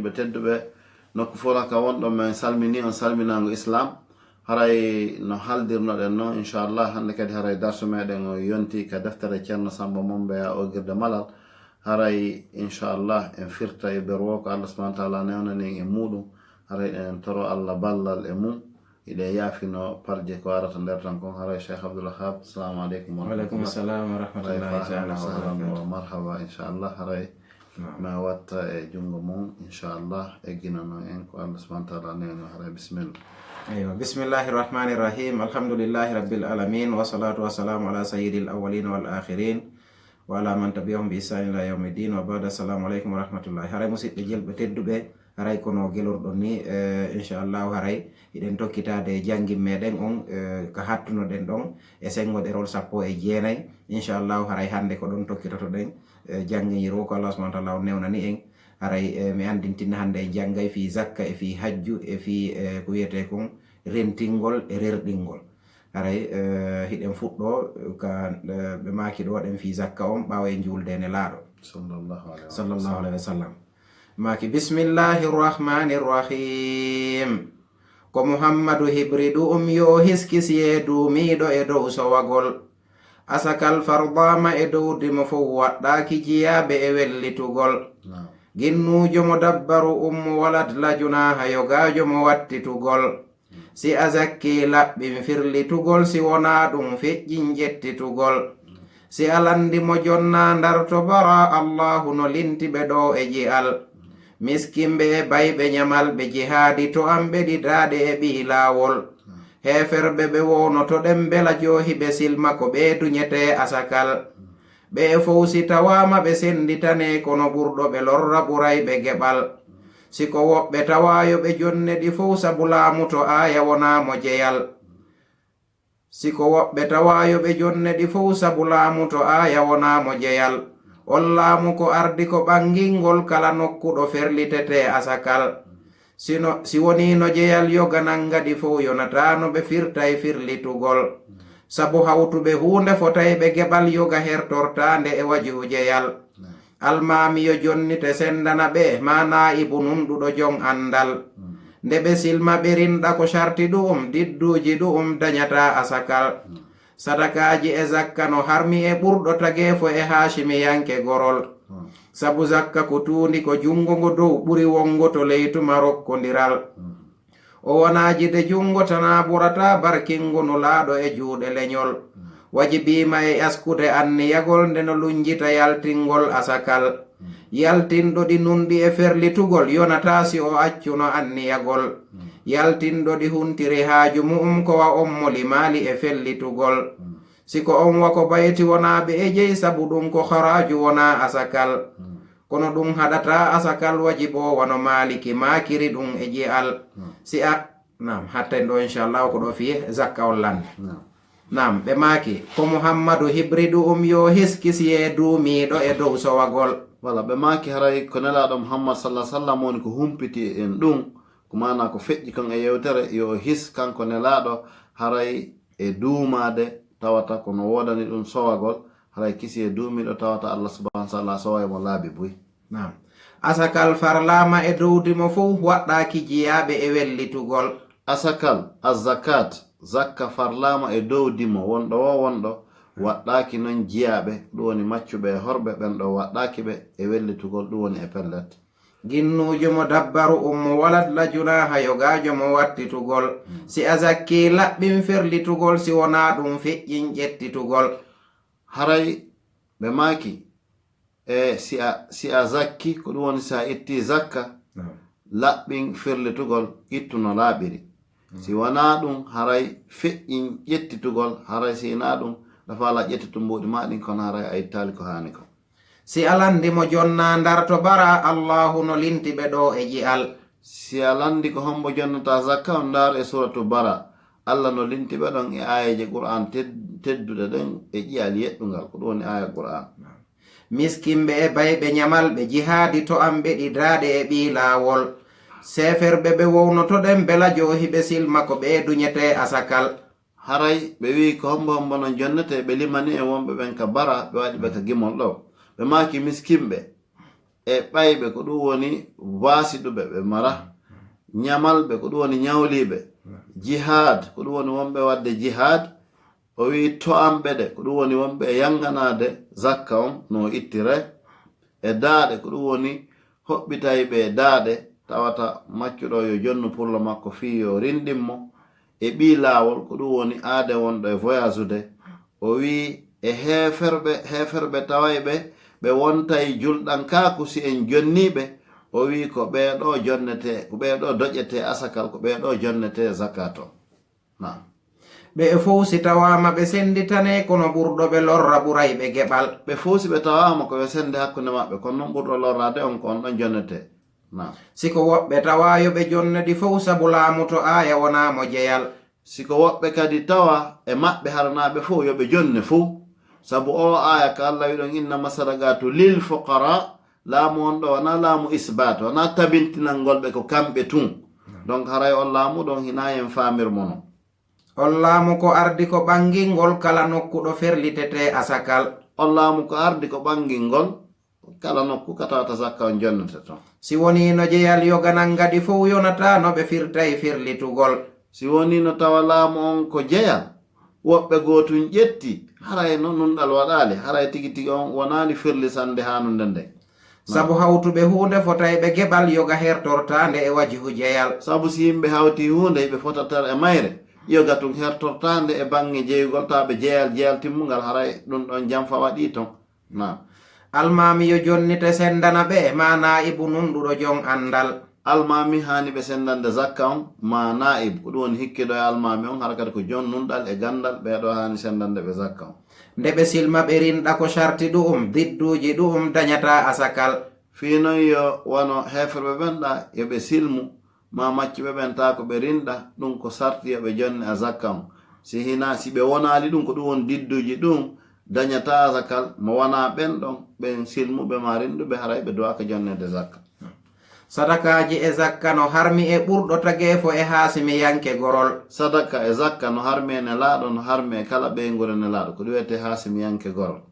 julɓe tedduɓe nokku fof ka wonɗo men salmini on salminago islam haray no haldirnoɗen noon inchallah hande kadi haray darsu meɗen o yonti ka deftere ceerno Samba Mombeya o girde malal haray inchallah en firta e berwo ko Allah subhanahu wa taala newnani e muɗum haray en toro Allah ballal e mum iɗe yaafino parje ko arata nder tan kon haray Cheikh Abdoul Wahab assalamu aleykum waleykum salam wa rahmatullahi taala wa barakatuh marhaba inchallah haray ma watta e jungo mum inchallah e ginano en ko Allah subhanahu wa taala newno haray bismillah. أيوة بسم الله الرحمن الرحيم الحمد لله رب العالمين والصلاة والسلام على سيد الأولين والآخرين وعلى من تبعهم بإحسان إلى يوم الدين وبعد السلام عليكم ورحمة الله. هراي مسيد جيل بتدوبة هراي كونو جيلور دوني إن شاء الله هراي إذن تو كتا دي جانجي ميدن أون كهاتونو دن دون إسنغو درول سابو إجيناي إن شاء الله هراي هاندي كودون تو كتا تو دن جانجي يروك الله سبحانه وتعالى نيوناني إن haray mi andintina hande e jangay fi zakka e fi hajju e fi ko wiyete kon rentingol e rerdingol haray hiɗen fuɗɗo ka ɓe maki ɗo ɗen fi zakka on ɓawa e julde ne laaɗo sallallahu alaihi wasallam maki bismillahir rahmanir rahim ko muhammadu hibridu yo hiskisiye duumiɗo e dow sowagol asakal fardama e dow dimo fof waɗɗaki jiyaɓe e wellitugol ginnujo mo dabbaru walad la junaha yogajo mo wattitugol si a zakki laɓɓin firlitugol si wona ɗum feƴƴin jettitugol si a landi mo jonna darto bara allahu no lintiɓe ɗo e ji'al miskinɓe e bayɓe nyamal ɓe jihaadi to an ɓe ɗiɗaɗe e ɓi laawol heferɓe ɓe wonoto ɗen bela johiɓe silma ko ɓe duñete asakal ɓe fowsi tawama ɓe senditane kono ɓurɗo ɓe lorra ɓuray ɓe geɓal siko woɓɓe tawayo ɓe jonne ɗi fow sabu laamu to aya wonamo jeyal siko woɓɓe tawayo ɓe jonne ɗi fow sabu laamu to aya wonamo jeyal on laamu ko ardi ko ɓangingol kala nokkuɗo ferlitete asakal si woni no jeyal yoganangadi fow yonatano ɓe firtay firlitugol sabu hawtuɓe hunde fotay ɓe geɓal yoga hertortande e wajujeyal almamiyo jonni te sendana ɓe mana ibu numɗuɗo jon andal nde ɓe silma ɓerinɗa ko sharti ɗum didduji ɗum dañata asakal sadakaji e zakka no harmi e ɓurɗo tagefo e hashimiyanke gorol sabu zakka ko tundi ko jungo ngo dow ɓuri wongo to leytuma rokkodiral o wonaji de jungo tana ɓurata barkingo no laaɗo e juuɗe leñol wajibima e askude anniyagol nde no lunjita yaltingol asakal yaltinɗo ɗi nunɗi e ferlitugol yonata si o accuno anniyagol yaltinɗo ɗi huntiri haaju mu'um kowa on mo limali e fellitugol siko on wako bayti wonaɓe e jeyi sabu ɗum ko haraju wona asakal kono ɗum haɗata asakal wajibo wano maliki makiri ɗum e ji'al si a nam hatten ɗo inchallah ko ɗo fiye zakka on lande nam ɓe maki ko muhammadu hibridu yo hiskisiye duumiɗo e dow sowagol wala ɓe maki haray ko nelaɗo muhammad sallah sallam woni ko humpiti en ɗum ko mana ko feƴƴi kon e yewtere yo his kanko nelaɗo haray e duumade tawata kono wodani ɗum sowagol haray kisi e duumiɗo tawata Allah subhanahu wa taala soway mo laabi buy nam asakal farlama e dowdimo fof waɗɗaki jiyaɓe e wellitugol asakal azakat zakka farlama e dowdimo wonɗo wo wonɗo waɗɗaki noon jiyaɓe ɗum woni maccuɓe e horɓe ɓen ɗo waɗɗaki ɓe e wellitugol ɗum woni e pellet ginnujo mo dabbaru walad la junaha yogajo mo wattitugol si a zakki laɓɓin ferlitugol si wona ɗum feƴƴin ƴettitugol haray ɓe maki e si a zakki ko ɗum woni si a itti zakka laɓɓin firlitugol ittuno laaɓiri si wona ɗum haray feƴƴin ƴettitugol haray si ina ɗum dafa ala ƴettitu mbuɗi maɗin kono haray a ittali ko hani ko si a landi mo jonna darto bara allahu no linti ɓe ɗo e ji'al si a landi ko hombo jonnata zakka on dar e suratu bara Allah no linti ɓe ɗon e ayaje qur'an tedduɗe ɗen e ƴiyal yeɗɗugal ko ɗum woni aya qur'an miskinɓe e bayɓe nyamal ɓe jihaadi to an ɓe ɗiɗaɗe e ɓi laawol seferɓe ɓe wownotoɗen bela johiɓe silma ko ɓe duñete asakal haray ɓe wi ko hombo no jonnete ɓe limani e wonɓe ɓen ka bara ɓe waɗi ɓe ka gimol ɗo ɓe maki miskinɓe e ɓayɓe ko ɗum woni wasiɗuɓe ɓe mara ñamalɓe ko ɗum woni ñawliɓe jihad ko ɗum woni wonɓe wadde jihad o wi to'amɓe ɗe ko ɗum woni wonɓe yanganade zakka on no ittire e daaɗe ko ɗum woni hoɓɓitayɓe e daaɗe tawata maccuɗo yo jonnu purlo makko fi yo rindinmo e ɓi laawol ko ɗum woni aade wonɗo e voyage ude o wi e heferɓe tawayɓe ɓe wontay julɗan kaku si en jonniɓe o wi ko ɓeeɗo jonnete ko ɓeeɗo doƴete asakal ko ɓeeɗo jonnete zakat o na ɓe fof si tawama ɓe senditane kono ɓurɗo ɓe lorra ɓurayɓe geɓal ɓe fof si ɓe tawama ko ɓe sendi hakkunde maɓɓe kono noon ɓurɗo lorrade on ko on ɗon jonnete na siko woɓɓe tawayo ɓe jonnedi fof sabu laamu to aya wonamo jeyal siko woɓɓe kadi tawa e maɓɓe haranaɓe fof yoɓe jonne fof sabu o aya ka Allah wi ɗon inna masadagatu lil fuqara laamu on ɗo wona laamu isbat wona tabintinal ngolɓe ko kamɓe tun donc haray on laamu ɗon hina en famirmo non on laamu ko ardi ko ɓangilngol kala nokkuɗo ferlitete asakal on laamu ko ardi ko ɓangilngol kala nokku ka tawata zakka on jonnete ton si woni no jeyal yoganal ngadi fof yonata no ɓe firtay firlitugol si woni no tawa laamu on ko jeyal woɓɓe gootun ƴetti haray no nunɗal waɗali haray tigi tigi on wonani firlisande hanunde nde sabu hawtuɓe hunde fotay ɓe geɓal yoga hertortande e wajihu jeyal sabu si yimɓe hawti hunde ɓe fotatar e mayre yoga tun hertortande e bange jeygol tawa ɓe jeyal timmugal haray ɗum ɗon jamfa waɗi ton na almami yo jonnite sendana ɓe ma naibu nunɗuɗo jon andal almami hani ɓe sendande zakka on ma naib ko ɗum woni hikkiɗo e almami on hara kadi ko jon nunɗal e gandal ɓeɗo hani sendande ɓe zakka on nde ɓe silma ɓe rinɗa ko sharti ɗum didduji ɗum dañata asakal fi noon yo wono heferɓe ɓenɗa yoɓe silmu ma maccuɓe ɓen ta ko ɓe rinɗa ɗum ko sarti yoɓe jonni a zakka on si hina si ɓe wonali ɗum ko ɗum woni didduji ɗum dañata asakal mo wona ɓen ɗon ɓen silmuɓe ma rinɗuɓe haray ɓe duwaka jonnede zakka sadakaji e zakka no harmi e ɓurɗo tagefo e haasimi yanke gorol sadaka e zakka no harmi e nelaɗo no harmi e kala ɓeygure nelaɗo ko ɗum wiyete haasimi yanke gorol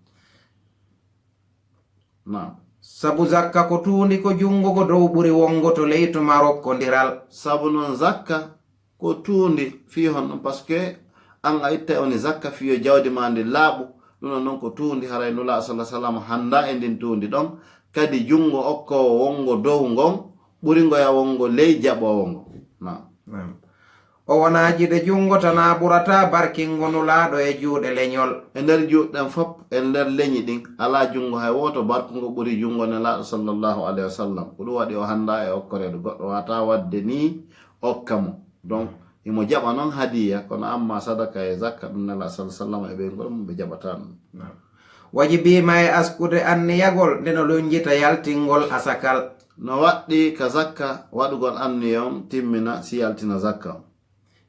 na sabu zakka ko tuundi ko jungo ko dow ɓuri wongo to leytu marokkodiral sabu noon zakka ko tuundi fi hon ɗum par ce que an a itta woni zakka fiyo jawdi ma ndi laaɓu ɗum noon ko tuundi haray nula sallah sallam handa e ndin tuundi ɗon kadi jungo okkowo wongo dow ngon ɓuri ngoya wongo ley jaɓowo ngo o wonaji de jungo tana ɓurata barkingo nulaɗo e juuɗe leñol e nder juuɗɗen fop e nder leñi ɗin ala jungo hay woto barkugo ɓuri jungo nelaɗo sallllahu alayhi wa sallam ko ɗum waɗi o handa e okkorede goɗɗo wata wadde ni okka mo donc imo jaɓa noon hadiya kono amma sadaka e zakka ɗum nela sallah sallam e ɓeygol mum ɓe jaɓata ɗum wajibima e askude anniyagol ndeno lunjita yaltingol asakal no waɗɗi ka zakka waɗugol anniya on timmina si yaltina zakka on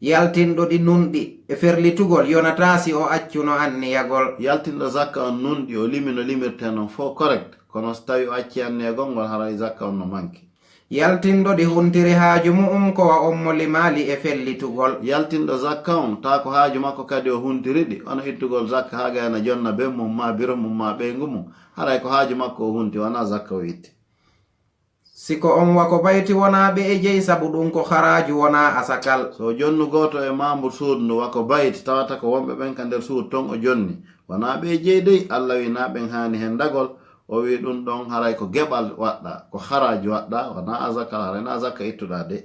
yaltinɗo ɗi nunɗi e ferlitugol yonata si o accuno anniyagol yaltinɗo zakka on nunɗi o limi no limirte non fo correct kono so tawi o acci anniyagol ngol haray zakka on no manki yaltinɗo ɗi huntiri haaju mu'um kowa on mo limali e fellitugol yaltinɗo zakka on ta ko haaju makko kadi o huntiriɗi ono ittugol zakka ha gayna jonna be mum ma biro mum ma ɓeygu mum haray ko haaju makko o hunti wona zakka o itti siko on wako bayti wona ɓe e jeyi sabu ɗum ko haraju wona asakal so jonnu goto e membre suudu ndu wako bayti tawata ko wonɓe ɓen ka nder suudu ton o jonni wona ɓe e jeyi dey Allah wi na ɓen hani hen dagol o wi ɗum ɗon haray ko geɓal waɗɗa ko haraju waɗɗa wona asakal haray na zakka ittuɗa de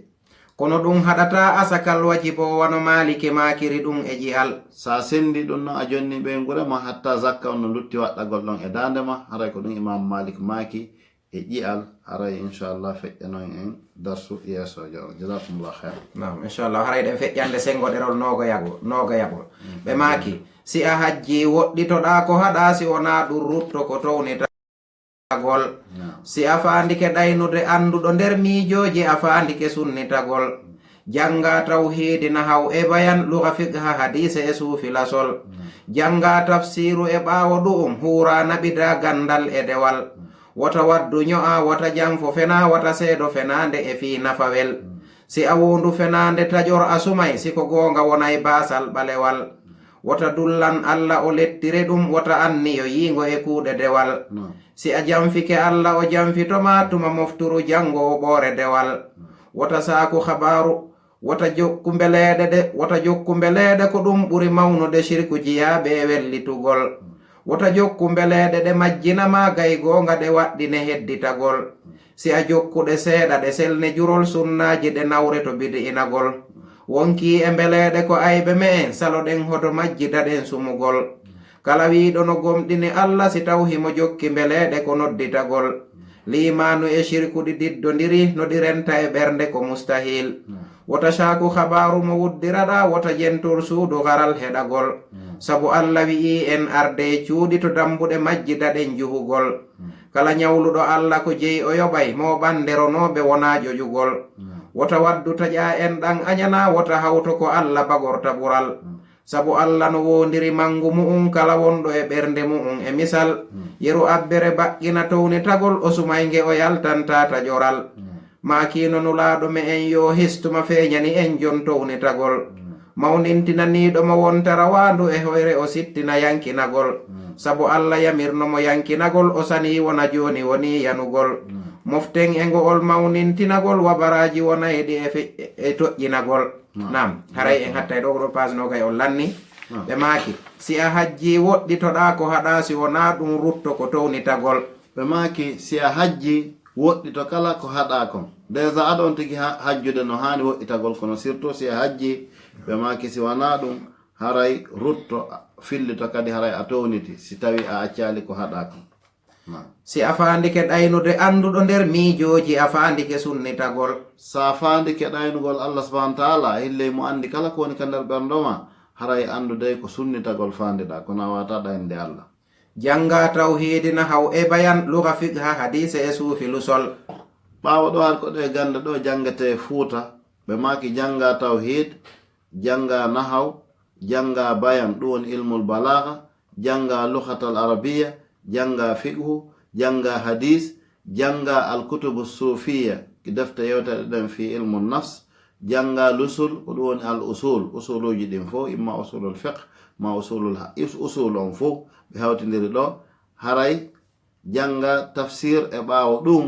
kono ɗum haɗata asakal wajibo wano maliki makiri ɗum e jihal sa sendi ɗum noon a jonni ɓe gurema hatta zakka on no lutti waɗɗagol ɗon e dandema haray ko ɗum imam malik maki e ƴi'al haray inchallah feƴƴanon en darsu yeesojo jasakumullah khair nam inchallah haray ɗen feƴƴande sengoɗerol noga yaɓol ɓe maki si a hajji woɗɗitoɗa ko haɗa si wona ɗum rutto ko townitagol si a fandike ɗaynude anduɗo nder miijoji a fandike sunnitagol janga tawhidi nahaw e bayan luga fiqha hadise e suufi lasol janga tafsiru e ɓawo ɗum hura naɓida gandal e dewal wata waddu nyo'a wata janfo fena wata seedo fenande e fi nafawel si a wondu fenande tajor asumay si ko gonga wonay basal balewal wata dullan Allah o lettire ɗum wata anni yo yingo e kuuɗe dewal si a jamfike Allah o jamfitoma tuma mofturu jango ɓoore dewal wota saaku habaru wota jokku mbeleɗe ko ɗum ɓuri mawnude shirku jiyaɓe wellitugol wota jokku mbeleɗe ɗe majjinama gay gonga ɗe waɗɗine hedditagol si a jokkuɗe seeɗa ɗe selne jurol sunnaji ɗe nawre to bidi inagol wonki e mbeleɗe ko ayɓe me'en saloɗen hoto majjida ɗen sumugol kala wiɗo no gomɗini Allah si taw himo jokki mbeleɗe ko nodditagol limanu e shirku ɗi diddodiri no ɗi renta e ɓernde ko mustahil wota shaku habaru mo wuddiraɗa wota jentor suudu garal heɗagol sabu Allah wi'i en arde cuuɗi to dambuɗe majjida ɗen juhugol kala nyawluɗo Allah ko jeyi o yoɓay mo ɓanderonoɓe wona ƴoƴugol wota waddu taƴa en ɗan añana wota hawto ko Allah bagorta ɓural sabu Allah no wondiri mangu mu'um kala wonɗo e ɓernde mu'um e misal yeru abbere baqqina townitagol o sumayge o yaltanta taƴoral makino nulaɗo me en yo histuma feñani en jon townitagol mawnintinaniɗomo wontara wandu e hoyre o sittina yankinagol sabu Allah yamirnomo yankinagol o sani wona joni woni yanugol moften e ngo'ol mawnintinagol wabaraji wonayɗi e toƴƴinagol nam haray en hattay ɗo ɗo page no kay o lanni ɓe maaki si a hajji woɗɗitoɗa ko haɗa si wona ɗum rutto ko townitagol ɓe maaki si a hajji woɗɗito kala ko haɗa kon déjà aɗon tigi hajjude no hani woɗɗitagol kono surtout si a hajji ɓe maaki si wona ɗum haray rutto fillito kadi haray a towniti si tawi a accali ko haɗa kon si a fandike ɗaynude anduɗo nder miijoji a fandike sunnitagol sa fandike ɗaynugol Allah subhanahu wa ta'ala hille mo andi kala ko woni ka nder ɓerdoma haray andude ko sunnitagol fandiɗa kono a wata ɗaynude Allah janga tawhidina haw e bayan luga fiqha hadise e suufi lusol ɓawo ɗo har ko ɗo e gande ɗo jangete fuuta ɓe maki janga tawhid janga nahaw janga bayan ɗum woni ilmul balagha janga lughatal arabiya janga fiqhu janga hadis janga alkutubu sufiya ki defte yewteɗe ɗen fi ilmu nafs janga lusul ko ɗum woni al usul usuluji ɗin fo imma usulul fiqh ma usul on fo ɓe hawtidiri ɗo haray janga tafsir e ɓawo ɗum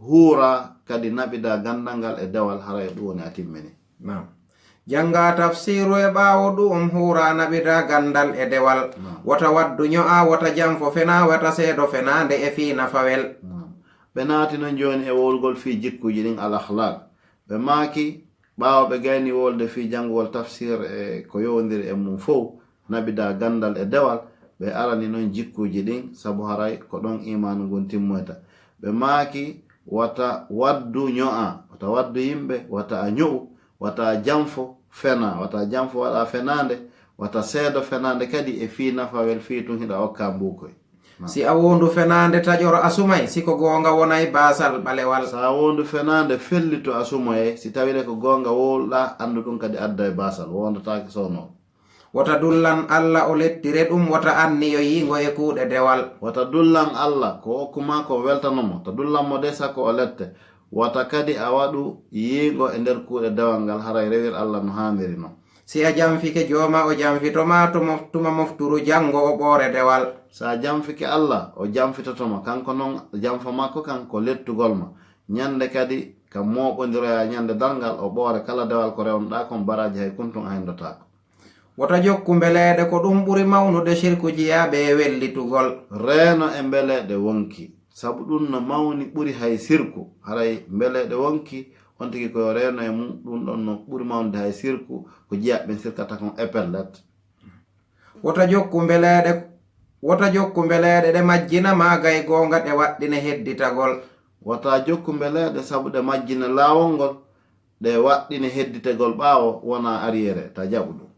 huura kadi naɓida gandal ngal e dewal haray ɗum woni a timmini janga tafsiru e ɓawo ɗum huura naɓida gandal e dewal wata waddu nyo'a wata janfo fena wata seedo fenande e fiina fawel ɓe naati non joni e wolgol fi jikkuji ɗin al akhlaq ɓe maaki ɓawo ɓe gayni wolde fi jangugol tafsir e ko yowdiri e mum fof naɓida gandal e dewal ɓe arani non jikkuji ɗin sabu haray ko ɗon imanu gon timmoyta ɓe maaki wata waddu nyo'a wata waddu yimɓe wata a nyo'u wata a janfo fena wata janfo waɗa fenande wata seedo fenande kadi e fi nafawel fi tun hiɗa hokka mbukoy si a wondu fenande taƴoro asumay siko gonga wonay basal ɓalewal sa wondu fenande fellito asumoye si tawide ko gonga wolɗa andu ɗum kadi adda e basal wondatake sowno wata dullan Allah o lettire ɗum wata anniyo yingo e kuuɗe dewal wata dullan Allah ko hokkuma ko weltanomo to dullanmo de sakko o lette wata kadi a waɗu yiigo e nder kuuɗe dewal ngal haray rewir Allah no hamiri no si a jamfike jooma o jamfitoma tuma mofturu jango o ɓoore dewal sa jamfike Allah o jamfitotoma kanko noon jamfa makko kanko lettugol ma ñande kadi ka moɓodiroya ñande dalngal o ɓoore kala dewal ko rewnoɗa kon baraji hay kuntun a hendotako wota jokku mbeleɗe ko ɗum ɓuri mawnude shirku jiyaɓe e wellitugol reeno e mbeleɗe wonki sabu ɗum no mawni ɓuri hay sirku haray mbeleɗe wonki on tigi koyo reeno e mum ɗum ɗon no ɓuri mawnude hay sirku ko jiyaɓe sirkata kon epellet wota jokku mbeleɗe ɗe majjina magay gonga ɗe waɗɗine hedditagol wata jokku mbeleɗe sabu ɗe majjina laawol ngol ɗe waɗɗine hedditegol ɓaawo wona arriére ta jaɓu ɗum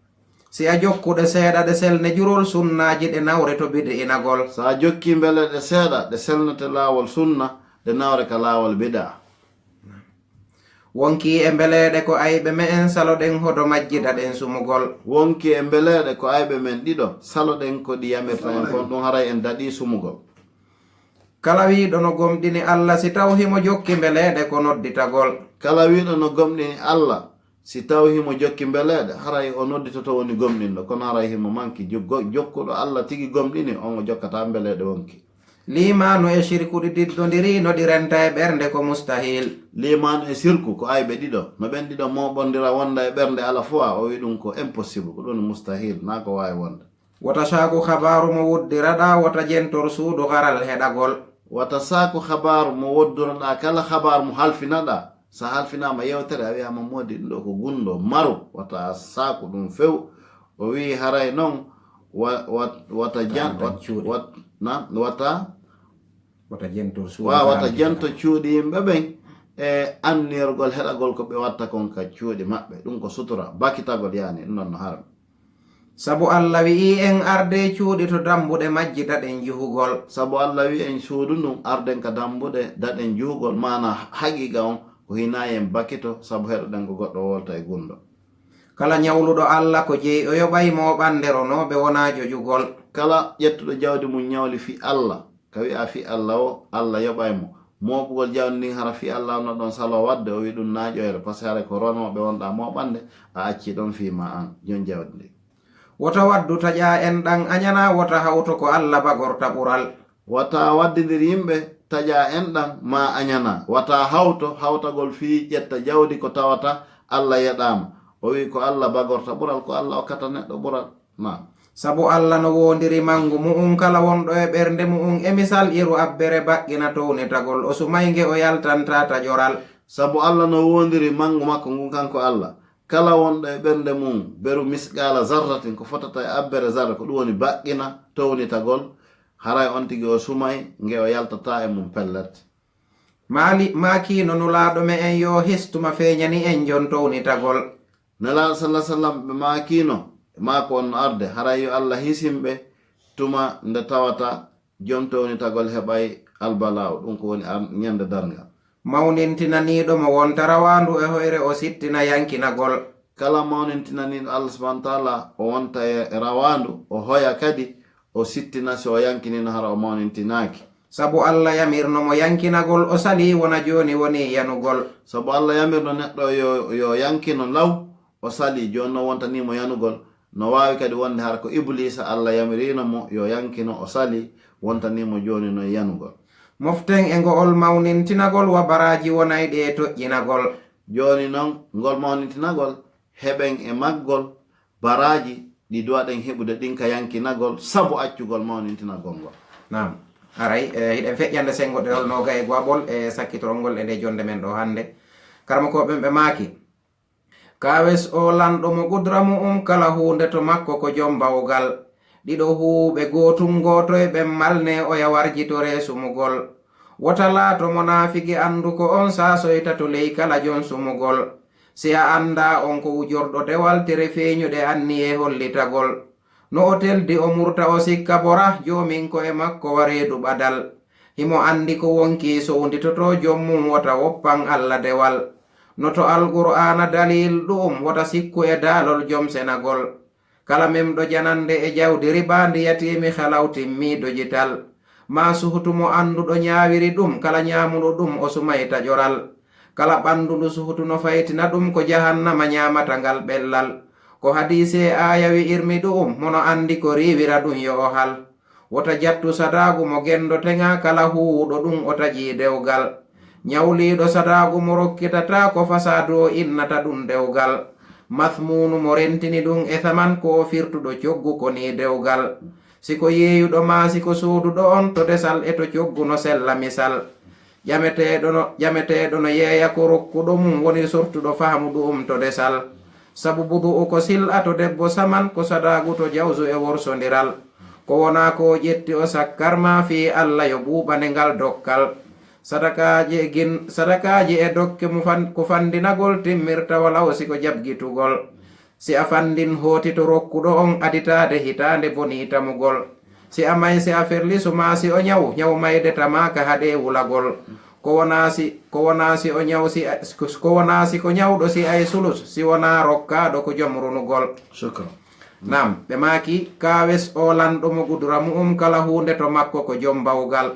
si a jokkuɗe seeɗa ɗe selne jurol sunnaji ɗe nawre to bidi inagol sa jokki mbeleɗe seeɗa ɗe selnete laawol sunna ɗe nawre ka laawol bida wonki e mbeleɗe ko ayɓe men salo ɗen hoto majjida ɗen sumugol wonki e mbeleɗe ko ayɓe men ɗiɗo salo ɗen ko ɗi yamirta en kon ɗum haray en daɗi sumugol kala wiɗo no gomɗini Allah si taw himo jokki mbeleɗe ko nodditagol kala wiɗo no gomɗini Allah si taw himo jokki mbeleɗe haray o nodditoto woni gomɗinɗo kono haray himo manki jokkuɗo Allah tigi gomɗini on o jokkata mbeleɗe wonki limanu e shirku ɗi diddodiri no ɗi renta e ɓernde ko mustahil. limanu e sirku ko ayɓe ɗiɗo no ɓen ɗiɗo moɓondira wonda e ɓernde ala fo o wi ɗum ko impossible ko ɗum mustahil na ko wawi wonde. wata saku habaru mo woddiraɗa wata jentor suudu haral heɗagol. wata saku habaru mo wodduraɗa kala habaru mo halfinaɗa sa halfinama yewtere a wiyama modi ɗum ɗo ko gundo maru wata saku ɗum few o wi haray noon wata jento cuuɗi yimɓe ɓen e annirgol heɗagol ko ɓe watta kon ka cuuɗi maɓɓe ɗum ko sutura bakitagol yani ɗum noon no harmi. sabu allah wi'i en arde cuuɗi to dambuɗe majji daɗen juhugol. sabu allah wi en suudu ndun arden ka dambuɗe daɗen juhugol mana haqiqa on ko hinayi en bakito sabu heɗoɗen ko goɗɗo wolta e gundo. kala ñawluɗo allah ko jeyi o yoɓay moɓanderonoɓe wona jojugol. kala ƴettuɗo jawdi mum ñawli fi allah ka wi'a fi allah o allah yoɓaymo moɓugol jawdi ndin hara fi allah no ɗon salo wadde o wi ɗum naƴoyre par ce que hara ko ronoɓe wonɗa moɓande a acci ɗon fima an jon jawdi ndi. wota waddu taƴa en ɗan añana wota hawto ko allah bagorta ɓural. wata waddidir yimɓe taƴa en ɗan ma añana wata hawtagol fi ƴetta jawdi ko tawata allah yeɗama o wi ko allah bagorta ɓural ko allah okkata neɗɗo ɓural na. sabu allah no wondiri mangu mu'um kala wonɗo e ɓernde mu'um e misal iru abbere baqqina townitagol o sumayge o yaltanta taƴoral. sabu allah no wondiri mangu makko ngun kanko allah kala wonɗo e ɓernde mum beru misqala zarratin ko fotata e abbere zarra ko ɗum woni baqqina townitagol haray on tigi o sumay nge o yaltata e mum pellerte. makino nulaɗo me en yo histuma feñani en jon townitagol. nelaɗo sallah sallam ɓe makino mako on arde haray yo allah hisimɓe tuma nde tawata jon townitagol heɓay albalaw ɗum ko woni ñande dargal. mawnintinaniɗo mo wonta rawandu e hoyre o sittina yankinagol. kala mawnintinaniɗo allah subhanahu wa taala o wonta e rawandu o hoya kadi o sittina so o yankinino hara o mawnintinaki. sabu allah yamirno mo yankinagol o sali wona joni woni yanugol. sabu allah yamirno neɗɗo yo yankino law o sali joni no wontanimo yanugol no wawi kadi wonde hara ko iblisa allah yamirino mo yo yankino o sali wontanimo joni no yanugol. moften e ngo'ol mawnintinagol wa baraji wonayɗi e toƴƴinagol. joni noon ngol mawnintinagol heɓen e maggol baraji ɗi duwaɗen heɓude ɗin ka yankinagol sabu accugol mawnintinagol ngol. nam aray hiɗen feƴƴande sengo ɗerol noga e goaɓol e sakkitorol e nde jonde men ɗo hande karma ko ɓen ɓe maaki kawes o lanɗo mo gudra mu'um kala hunde to makko ko jom bawgal ɗiɗo huuɓe gotum goto e ɓen malne o yawarjitore sumugol wota laato monafigi andu ko on sasoyta to ley kala jon sumugol si a anda on ko wujorɗo dewal tere feñuɗe anni e hollitagol no o teldi o murta o sikka bora jomin ko e makko wareedu ɓadal himo andi ko wonki sownditoto jommum wota woppan allah dewal no to alqur'ana dalil ɗum wota sikku e daalol jom senagol kala memɗo janande e jawdi ribandi yatimi halawtimmiɗo jital ma suhutumo anduɗo ñawiri ɗum kala ñamuɗo ɗum o sumay taƴoral kala ɓanduɗo suhutu no faytina ɗum ko jahannama ñamata ngal ɓellal ko hadise ayawi irmi ɗum mono andi ko riwira ɗum yo o hal wota jattu sadagu mo gendo teŋa kala huwuɗo ɗum o taƴi dewgal ñawliɗo sadagu mo rokkitata ko fasadu o innata ɗum dewgal mathmunu mo rentini ɗum e thaman ko o firtuɗo coggu ko ni dewgal siko yeeyuɗo ma siko suuduɗo on to desal e to coggu no sella misal ƴameteɗo no yeeya ko rokkuɗo mum woni sortuɗo faamu ɗum to desal sabu budu'u ko sil'a to debbo saman ko sadagu to jawsu e worsodiral ko wona ko ƴetti o sakkarma fi allah yo ɓuuɓane ngal dokkal sadakaji e dokke ko fandinagol timmirta walaw siko jabgitugol si a fandin hooti to rokkuɗo on aditade hitande bonitamugol si a may si a ferlisu ma si o ñaw mayde tamaka haɗe wulagol ko wona si ko ñawɗo si ay sulus si wona rokkaɗo ko jom runugol. nam ɓe maaki kawes o lanɗo mo gudura mu'um kala hunde to makko ko jom bawgal.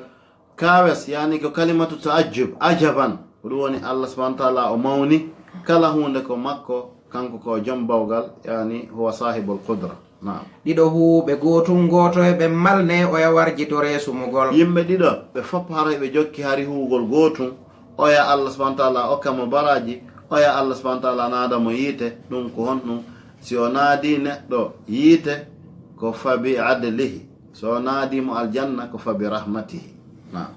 kawes yani ko kalimatu taajjub ajaban ko ɗum woni allah subhanahu wa taala o mawni kala hunde ko makko kanko ko jom bawgal yani huwa sahibul qudra ɗiɗo huuɓe gotum goto e ɓe malne oya warjitore sumugol yimɓe ɗiɗo ɓe fof haray ɓe jokki hari huugol gotum oya Allah subhanahu wa ta'ala okkamo baraji oya Allah subhanahu wa ta'ala naadamo yiite ɗum ko honɗum si o naadi neɗɗo yiite ko fabi adlihi so o naadimo aljanna ko fabi rahmatihi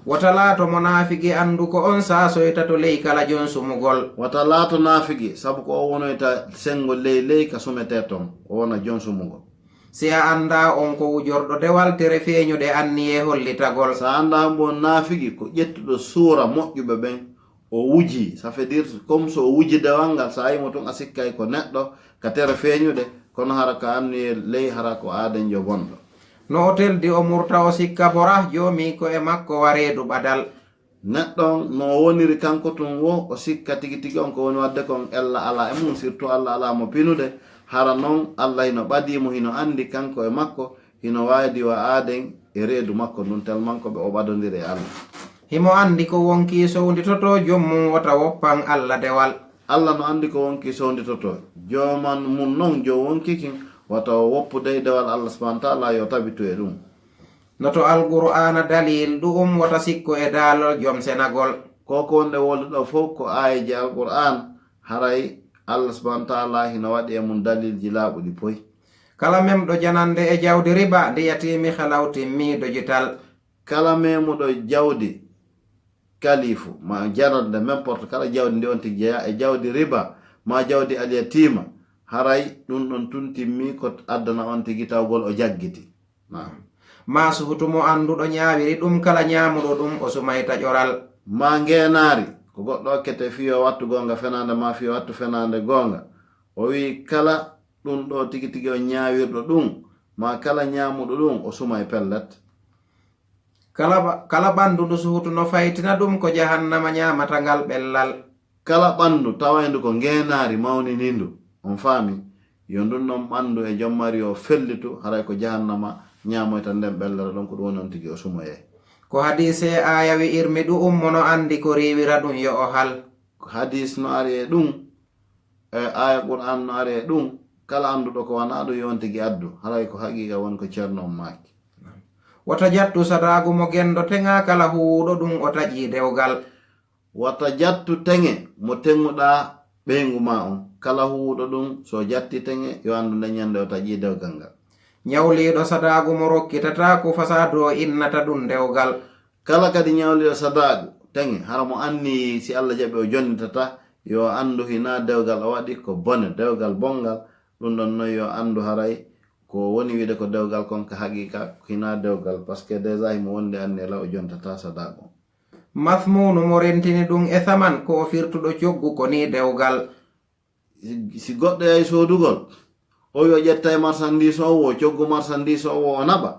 wata laato mo naafigi anndu ko on saasoyta to ley kala jon sumugol wata laato naafigi sabu ko o wonoyta sengol ley ka sumete ton o wona jon sumugol si a annda on ko wujorɗo dewal tere feeñuɗe anniye hollitagol sa annda mo naafigi ko ƴettuɗo suura moƴƴuɓe ɓen o wuji ça fait dire comme so o wuji dewal ngal sa yimo tun a sikkay ko neɗɗo ka tere feeñuɗe kono hara ka anniye ley hara ko aadenjo gonɗo no o teldi o murta o sikka bora joomi ko e makko wareedu ɓadal neɗɗon no woniri kanko tun wo o sikka tigi tigi on ko woni wadde kon ella ala e mum surtout Allah ala mo pinude hara noon Allah hino ɓadimo hino andi kanko e makko hino waydi wa aaden e reedu makko ɗum tellement ko ɓe o ɓadodiri e Allah himo andi ko wonki sownditoto jommum wota woppan Allah dewal Allah no andi ko wonki sownditoto joman mum noon jo wonkikin wata o woppude dewal Allah subhanahu wa ta'ala yo tabitu e ɗum no to alqur'ana dalil ɗum wata sikko e daalol joom senagol koko wonde wolduɗo fof ko ayeji alqur'an haray Allah subhanahu wa ta'ala hino waɗi e mum dalilji laaɓuɗi poy kala memɗo janande e jawdi riba ndiyatimi halawtimmi dojital kala memuɗo jawdi kalifu ma janande n'importe kala jawdi ndi on tigi jeeya e jawdi riba ma jawdi alyatima haray ɗum ɗon tuntimmi ko addana on tigi tawgol o jaggiti ma suhutumo annduɗo ñaawiri ɗum kala ñaamuɗo ɗum o sumayta ƴoral ma ngeenaari ko goɗɗo okkete fiyo wattu gonga fenande ma fiyo wattu fenande gonga o wi kala ɗum ɗo tigi tigi o ñaawirɗo ɗum ma kala ñaamuɗo ɗum o sumay pellet kala ɓanndu ndu suhutu no faytina ɗum ko jahannama ñaamata ngal ɓellal kala ɓanndu tawayndu ko ngeenaari mawninindu on faami yo ndun ɗon ɓanndu e jommari o fellitu haray ko jahannama ñaamoyta nden ɓellere ɗon ko ɗum woni on tigi o sumoye ko hadise aya wi irmi ɗum mono andi ko riwira ɗum yo o hal hadis no ari e ɗum e aya qur'an no ari e ɗum kala annduɗo ko wana ɗum yo on tigi addu haray ko haqiqa woni ko ceerno on maaki wata jattu sadagu mo gendo teŋa kala huuɗo ɗum o taƴi dewgal wata jattu teŋe mo teŋuɗa ɓeygu ma on kala huuɗo ɗum so jatti teŋe yo anndu nde ñande o taƴi dewgal ngal ñawliɗo sadagu mo rokkitata ko fasadu o innata ɗum dewgal kala kadi ñawliɗo sadagu teŋe hara mo anni si Allah jaɓi o jonnitata yo anndu hina dewgal o waɗi ko bone dewgal bongal ɗum ɗon noon yo anndu haray ko woni wiide ko dewgal kon ka haqiqa hina dewgal par ce que déjà himo wonde anni ela o jontata sadagu mathmunu mo rentini ɗum e thaman ko o firtuɗo coggu ko ni dewgal si goɗɗo yahi sodugol o yo ƴetta e marchandise o wo coggu marchandise o wo o naɓa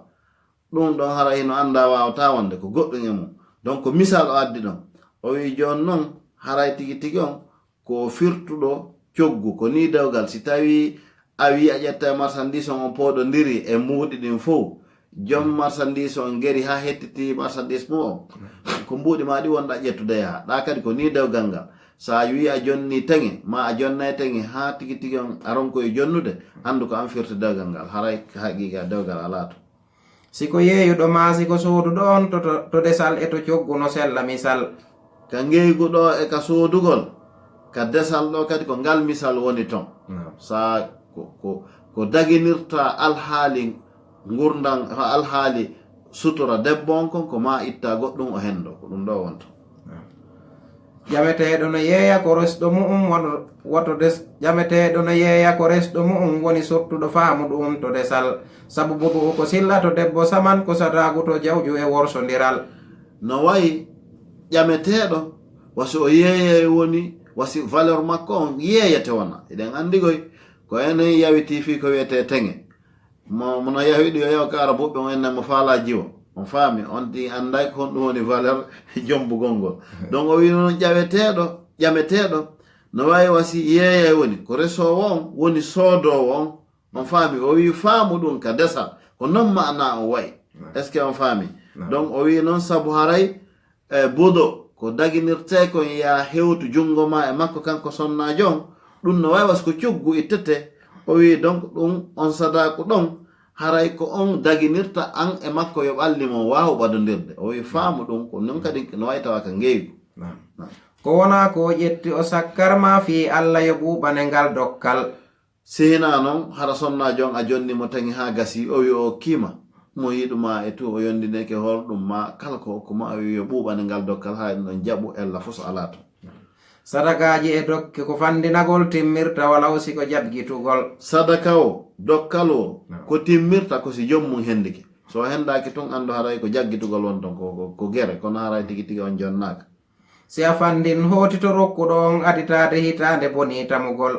ɗum ɗon hara hino anda wawata wonde ko goɗɗum e mum donc misal o addi ɗon o wi joni noon haray tigi tigi on ko firtuɗo coggu ko ni dewgal si tawi a wi a ƴetta e marchandise on poɗodiri e mbuuɗi ɗin fof joom marchandise on geri ha hettiti marchandise mum o ko mbuuɗi ma ɗi wonɗa ƴettude yaha ɗa kadi ko ni dewgal ngal sa wi a jonni teŋe ma a jonnay teŋe ha tigi tigi on aron koye jonnude andu ko an firti dewgal ngal haray haqiqa dewgal ala to siko yeeyuɗo ma siko sooduɗo on to desal e to coggu no sella misal ka ngeyguɗo e ka soodugol ka desal ɗo kadi ko ngal misal woni ton sa ko daginirta alhaali gurdan alhaali sutura debbo on kon ko ma itta goɗɗum o hendo ko ɗum ɗo wonto ƴameteɗo no yeeya ko resɗo mu'um woto ƴameteɗo no yeeya ko resɗo mu'um woni sottuɗo faamu ɗum to desal sabu bobu ko silla to debbo saman ko sadagu to jawju e worsodiral no wayi ƴameteɗo wasi o yeeye woni wasi valeur makko on yeeyete wona eɗen andigoy ko enen yawiti fi ko wiyete teŋe mono yawiɗi yo yaw kara boɓɓe on enne mo faala jiwo on faami on ti anday ko honɗum woni valeur jombugol ngol donc o wi noon ƴameteɗo no wawi wasi yeeye woni ko resowo on woni soodowo on faami o wi faamu ɗum ka desal ko non mana on wayi est ce que on faami donc o wi noon saabu haray budo ko daginirte kon ya hewtu jungo ma e makko kanko sonnajo on ɗum no wawi was ko coggu ittete o wi donc ɗum on sadaku ɗon haray ko on daginirta an e makko yo ɓallimo waw ɓadodirde o wi faamu ɗum ko non kadi no wayi tawa ka ngeewi ko wona ko ƴetti o sakkarma fi allah yo ɓuɓane ngal dokkal sihina noon hara sonna jon a jonni mo tagi ha gasi o wi o kiima mo yiɗuma e tu o yondineke holɗum ma kala ko hokkuma o wi yo ɓuɓane ngal dokkal ha ɗum ɗon jaɓu ella fo so ala to sadakaji e dokke ko fandinagol timmirta walaw si ko jaɓgitugol sadaka o dokkal o ko timmirta ko si jommum hendike so hendaki tun andu haray ko jaggitugol won ton ko gere kono haray tigi tigi on jonnaka si a fandin hoti to rokkuɗo on aditade hitande boni tamugol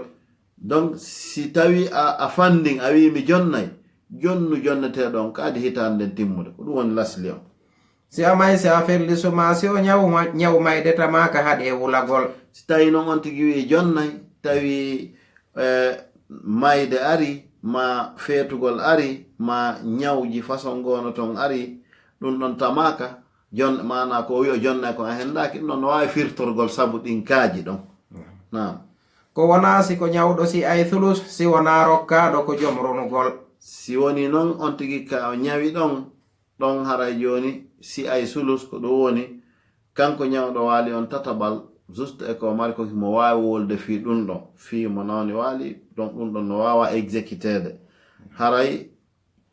donc si tawi a fandin a wi mi jonnay jonnu jonneteɗon ka adi hitande nden timmude ko ɗum woni lasli on si a may si a felli suma si o ñawmayde tamaka haɗe wulagol si tawi noon on tigi wi jonnay tawi mayde ari ma feetugol ari ma ñawji façon gono ton ari ɗum ɗon tamaka jon mana ko wi o jonnay ko a hendaki ɗum ɗon no wawi firtorgol saabu ɗin kaaji ɗon nam ko wona si ko ñawɗo si ay thulus si wona rokkaɗo ko joom ronugol si woni noon on tigi ka o ñawi ɗon haray joni si ay sulus ko ɗo woni kanko ñawɗo waali on tataɓal juste e ko mari ko mo wawi wolde fi ɗum ɗon fi mo nawni waali donc ɗum ɗon no wawa exécutede haray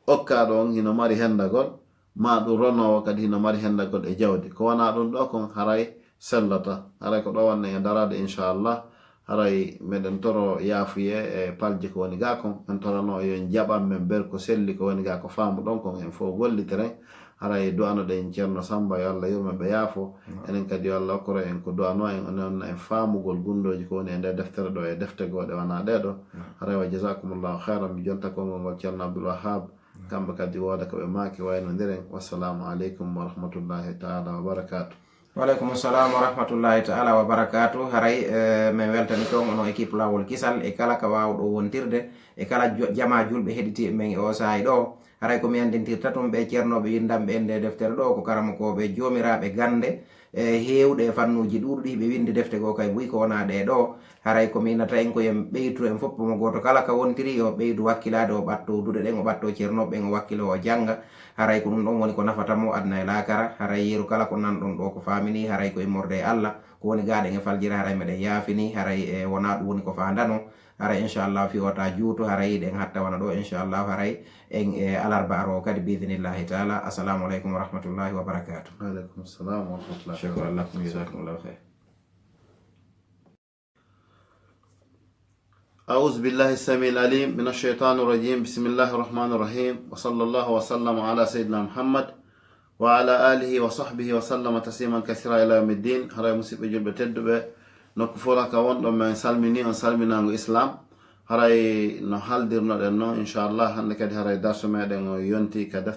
okkaɗo on hino mari hendagol ma ɗum ronowo kadi hino mari hendagol e jawdi ko wona ɗum ɗo kon haray sellata haray ko ɗo wanne e darade inchallah haray meɗen toro yaafuye e palji ko woni ga kon en torano yon jaɓan men ber ko selli ko woni ga ko faamu ɗon kon en fo gollitiren haray du'anoɗen ceerno Samba yo Allah yurmen ɓe yaafo enen kadi yo Allah hokkoro en ko du'ano en onon en faamugol gundoji ko woni e nder deftere ɗo e defte goɗe wona ɗeɗo haray wa jazakumullahu khairan mi jonta kongol ngol ceerno Abdoul Wahab kamɓe kadi wooda ko ɓe maaki waynodiren wassalamu aleykum wa rahmatullahi taala wa barakatuh waleykum salam wa rahmatullahi taala wa barakatuh haray min weltani toon ono équipe lawol kisal e kala ka wawɗo wontirde e kala jama julɓe heɗiti men e o saayi ɗo haray komi andintirta tum ɓe ceernoɓe windanɓe ende deftere ɗo ko karamokoɓe jomiraɓe gande e hewɗe fannuji ɗuɗɗi ɓe windi defte go kay buy ko wona ɗe ɗo haray komi innata en koyen ɓeydu en fof mo goto kala ka wontiri yo ɓeydu wakkilade o ɓatto duɗe ɗen o ɓatto ceernoɓe o wakkilo o janga haray ko ɗum ɗon woni ko nafatamo adna e lakara haray yeeru kala ko nanɗon ɗo ko famini haray ko immorde e Allah ko woni gaɗen e faljira haray meɗen yaafini haray e wona ɗum woni ko fandano haray inchallah fi wata juuto haray ɗen hatta wana ɗo inchallah haray en e alarba aro kadi biidnillahi taala assalamu aleykum wa rahmatullahi wa barakatuh aleykum salam wa rahmatullahi shukran lakum jazakumullahu khair أعوذ بالله السميع العليم من الشيطان الرجيم بسم الله الرحمن الرحيم وصلى الله وسلم على سيدنا محمد وعلى آله وصحبه وسلم تسليما كثيرا إلى يوم الدين هراي مسيب جلب تدب نكفولا كون من سلمني أن سلمنا الإسلام هراي نحل ديرنا إن شاء الله هنك هراي درس ما ينتي كدفتر